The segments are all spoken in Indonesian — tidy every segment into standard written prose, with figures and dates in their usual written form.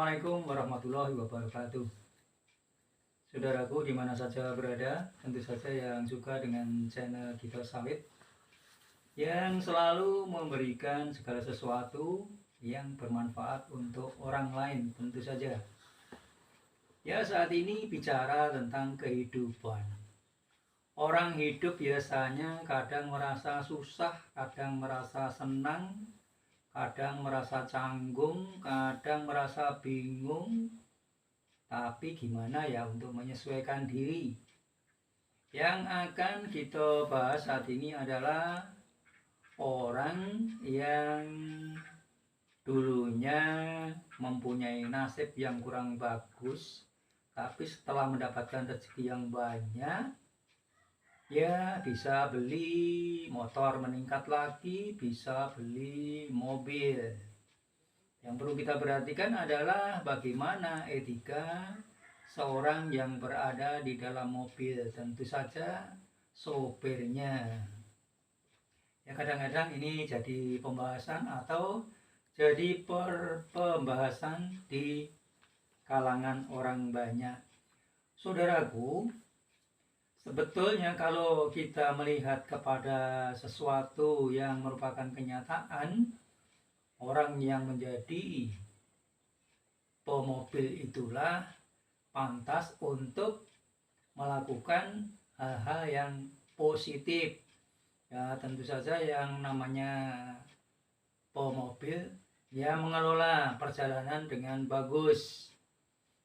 Assalamualaikum warahmatullahi wabarakatuh. Saudaraku di mana saja berada, tentu saja yang suka dengan channel Gito Sawit, yang selalu memberikan segala sesuatu yang bermanfaat untuk orang lain tentu saja. Ya, saat ini bicara tentang kehidupan. Orang hidup biasanya kadang merasa susah, kadang merasa senang, kadang merasa canggung, kadang merasa bingung. Tapi gimana ya untuk menyesuaikan diri? Yang akan kita bahas saat ini adalah orang yang dulunya mempunyai nasib yang kurang bagus, tapi setelah mendapatkan rezeki yang banyak, ya bisa beli motor meningkat lagi, bisa beli mobil. Yang perlu kita perhatikan adalah bagaimana etika seorang yang berada di dalam mobil, tentu saja sopirnya. Ya, kadang-kadang ini jadi pembahasan atau jadi pembahasan di kalangan orang banyak. Saudaraku, sebetulnya kalau kita melihat kepada sesuatu yang merupakan kenyataan, orang yang menjadi pemobil itulah pantas untuk melakukan hal-hal yang positif. Ya, tentu saja yang namanya pemobil ya mengelola perjalanan dengan bagus,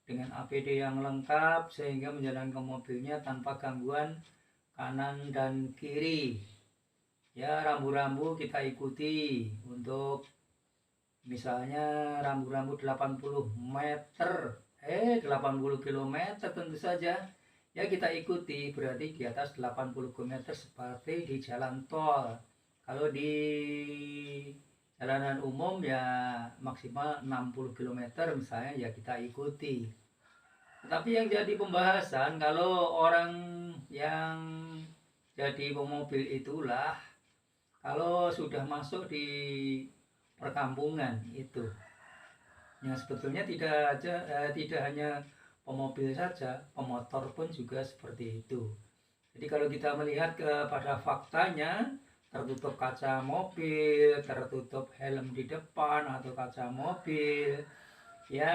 dengan APD yang lengkap sehingga menjalankan mobilnya tanpa gangguan kanan dan kiri. Ya, rambu-rambu kita ikuti untuk misalnya rambu-rambu 80 meter 80 km tentu saja ya kita ikuti, berarti di atas 80 km seperti di jalan tol. Kalau di jalanan umum ya maksimal 60 km misalnya ya kita ikuti. Tapi yang jadi pembahasan kalau orang yang jadi pemobil itulah kalau sudah masuk di perkampungan itu ya sebetulnya tidak hanya pemobil saja, pemotor pun juga seperti itu. Jadi kalau kita melihat kepada faktanya, tertutup kaca mobil, tertutup helm di depan atau kaca mobil, ya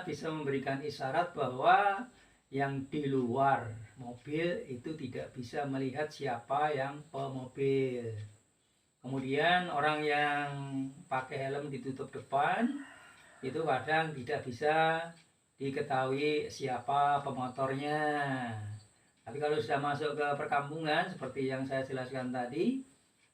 bisa memberikan isyarat bahwa yang di luar mobil itu tidak bisa melihat siapa yang pemobil. Kemudian orang yang pakai helm ditutup depan itu kadang tidak bisa diketahui siapa pemotornya. Tapi kalau sudah masuk ke perkampungan seperti yang saya jelaskan tadi,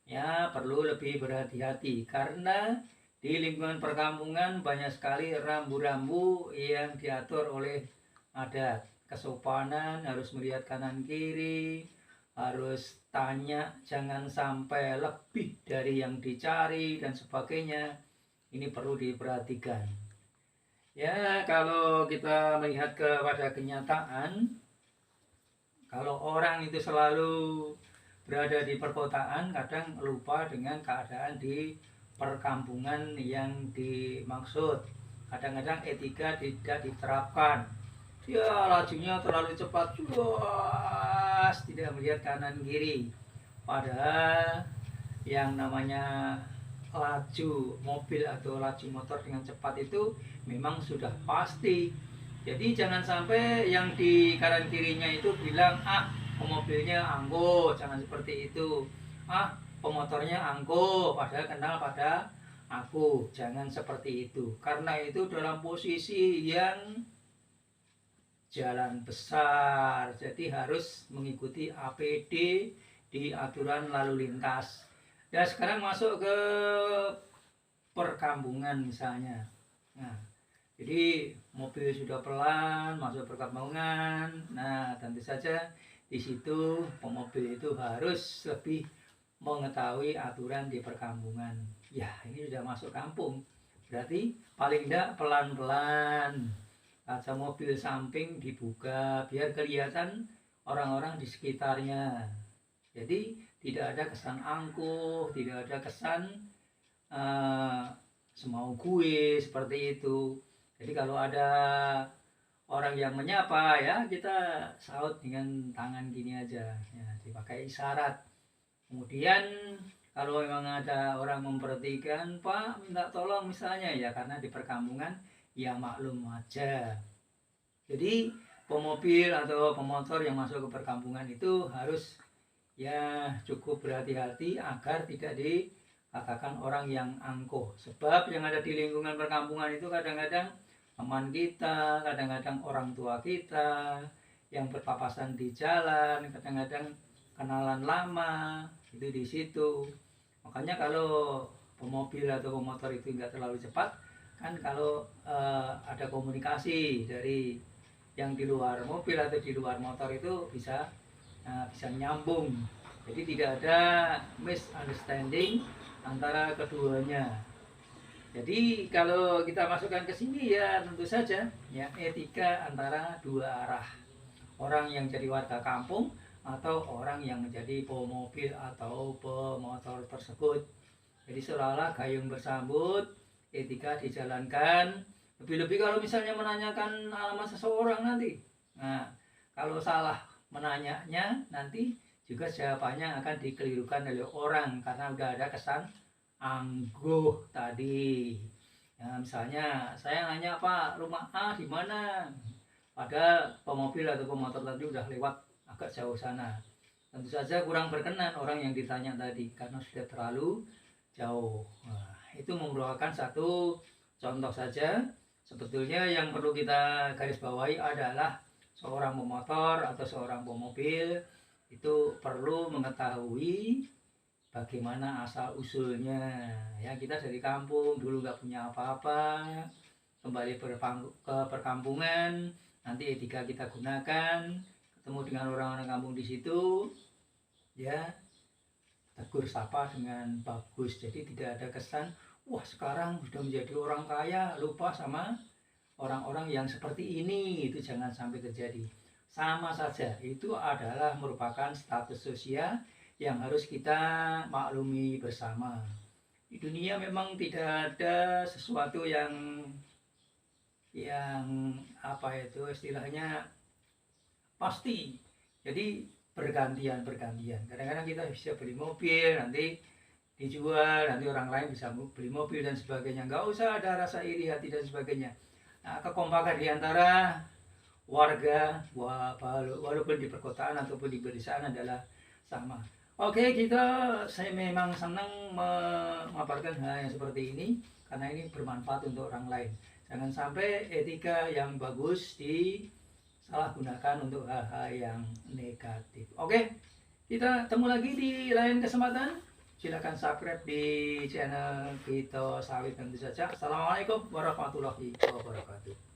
ya perlu lebih berhati-hati karena di lingkungan perkampungan banyak sekali rambu-rambu yang diatur oleh adat. Kesopanan harus melihat kanan kiri, harus tanya jangan sampai lebih dari yang dicari dan sebagainya. Ini perlu diperhatikan. Ya, kalau kita melihat kepada kenyataan, kalau orang itu selalu berada di perkotaan, kadang lupa dengan keadaan di perkampungan yang dimaksud. Kadang-kadang etika tidak diterapkan. Ya, lajunya terlalu cepat, tidak melihat kanan kiri. Padahal yang namanya laju mobil atau laju motor dengan cepat itu memang sudah pasti. Jadi jangan sampai yang di kanan kirinya itu bilang pemobilnya anggo, jangan seperti itu. Pemotornya anggo, padahal kenal pada aku, jangan seperti itu. Karena itu dalam posisi yang jalan besar, jadi harus mengikuti APD di aturan lalu lintas. Ya, sekarang masuk ke perkampungan misalnya. Nah, jadi mobil sudah pelan masuk perkampungan. Nah, tentu saja di situ pemobil itu harus lebih mengetahui aturan di perkampungan. Ya, ini sudah masuk kampung. Berarti paling tidak pelan-pelan. Kaca mobil samping dibuka biar kelihatan orang-orang di sekitarnya. Jadi tidak ada kesan angkuh, tidak ada kesan semau gue seperti itu. Jadi kalau ada orang yang menyapa ya kita saut dengan tangan gini aja ya, dipakai isyarat. Kemudian kalau memang ada orang memperhatikan, Pak minta tolong misalnya ya, karena di perkampungan ya maklum aja. Jadi pemobil atau pemotor yang masuk ke perkampungan itu harus ya cukup berhati-hati agar tidak dikatakan orang yang angkuh. Sebab yang ada di lingkungan perkampungan itu kadang-kadang teman kita, kadang-kadang orang tua kita yang berpapasan di jalan, kadang-kadang kenalan lama itu di situ. Makanya kalau pemobil atau pemotor itu enggak terlalu cepat, kan kalau ada komunikasi dari yang di luar mobil atau di luar motor itu bisa nyambung. Jadi tidak ada misunderstanding antara keduanya. Jadi kalau kita masukkan ke sini ya tentu saja ya etika antara dua arah. Orang yang jadi warga kampung atau orang yang menjadi pemobil atau pemotor tersebut. Jadi seolah-olah gayung bersambut, etika dijalankan. Lebih-lebih kalau misalnya menanyakan alamat seseorang nanti. Nah, kalau salah menanyanya nanti juga jawabannya akan dikelirukan oleh orang karena udah ada kesan angguh tadi. Ya, misalnya saya nanya Pak, rumah A di mana? Padahal pemobil atau pemotor tadi udah lewat agak jauh sana. Tentu saja kurang berkenan orang yang ditanya tadi karena sudah terlalu jauh. Nah, itu merupakan satu contoh saja. Sebetulnya yang perlu kita garis bawahi adalah seorang pemotor atau seorang pemobil itu perlu mengetahui bagaimana asal usulnya. Ya, kita dari kampung dulu nggak punya apa-apa, kembali ke perkampungan, nanti etika kita gunakan, ketemu dengan orang-orang kampung di situ, ya tegur sapa dengan bagus. Jadi tidak ada kesan wah sekarang sudah menjadi orang kaya lupa sama orang-orang yang seperti ini. Itu jangan sampai terjadi. Sama saja itu adalah merupakan status sosial yang harus kita maklumi bersama. Di dunia memang tidak ada sesuatu yang apa itu istilahnya pasti. Jadi bergantian. Kadang-kadang kita bisa beli mobil nanti dijual, nanti orang lain bisa beli mobil dan sebagainya. Nggak usah ada rasa iri hati dan sebagainya. Nah, kekompakan di antara warga walaupun di perkotaan ataupun di pedesaan adalah sama. Oke, saya memang senang memaparkan hal yang seperti ini karena ini bermanfaat untuk orang lain. Jangan sampai etika yang bagus disalahgunakan untuk hal-hal yang negatif. Oke, kita ketemu lagi di lain kesempatan. Silakan subscribe di channel Vito Sawit tentu saja. Assalamualaikum warahmatullahi wabarakatuh.